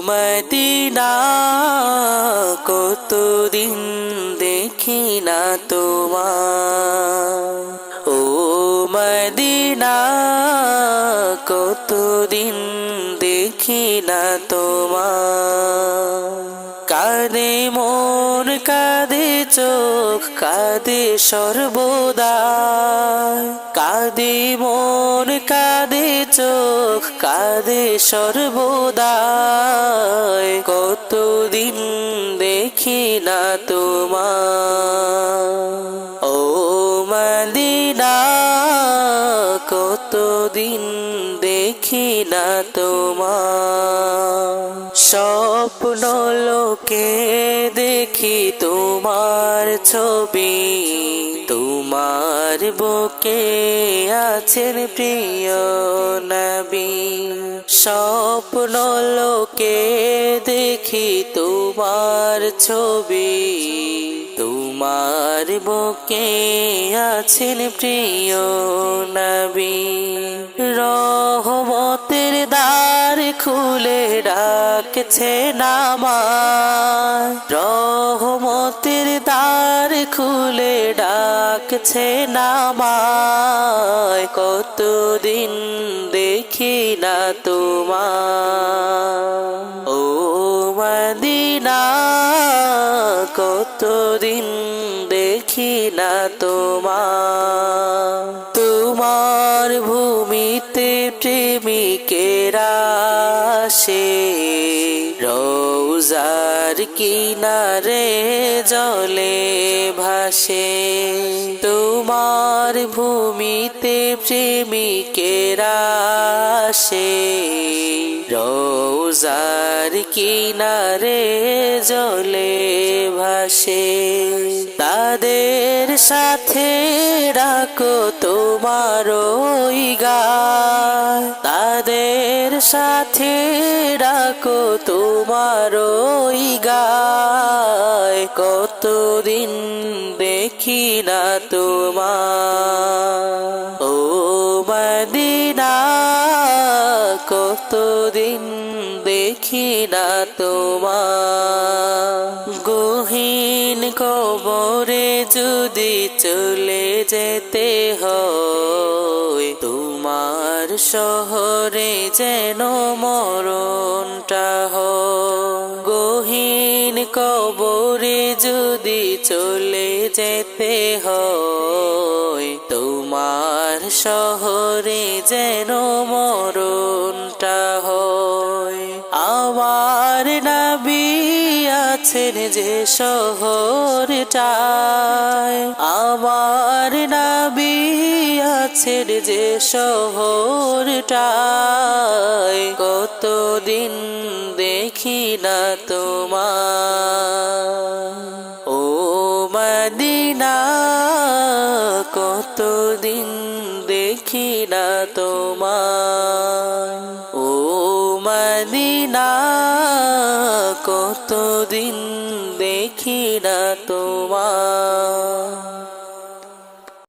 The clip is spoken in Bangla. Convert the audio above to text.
মদিনা কতদিন দেখি না তোমার, ও মদিনা কতদিন দেখি না তোমার। কাঁদে মন কাঁদে চোখ কাঁদে সর্বদা, কাঁদে মন কাঁদে চোখ কাঁদে সর্বদা। কতদিন দেখি না তোমার, ও মদিনা কতদিন দেখি না তোমার। স্বপ্ন লোকে দেখি তোমার ছবি, তোমার বুকে আছেন প্রিয় নবী। স্বপ্ন লোকে দেখি তোমার ছবি, তোমার বুকে আছেন প্রিয় নবী। রহমতের দ্বার খুলে ডাকছেন আমায়, রহমতের দ্বার খুলে ডাকছেন আমায়। কতদিন দেখি না তোমার, ও মদিনা কতদিন দেখি না তোমার। তোমার ভূমিতে প্রেমিকেরা আসে, রওজার কিনারে জলে ভাসে। তোমার ভূমিতে প্রেমিকেরা আসে, রওজার কিনারে জলে ভাসে। তাদের সাথে রাখো তোমার ওই গায়, তাদের সাথে রাখো তোমার ওই গায়। কতদিন দেখি না তোমার, ও মদিনা কতদিন দেখি না তোমার। গহীন কবরে যদি চলে যেতে হয়, তোমার শহরে যেন মরণটা হয়। গহীন কবরে যদি চলে যেতে হয়, তোমার শহরে যেন মরণটা হয়। আমার নবী আছেন যে শহরটায়, আমার নবী আছেন যে শহরটায়। কতদিন দেখি না তোমার, ও মদিনা কতদিন দেখি না তোমার, ও মদিনা কতদিন দেখি না তোমার।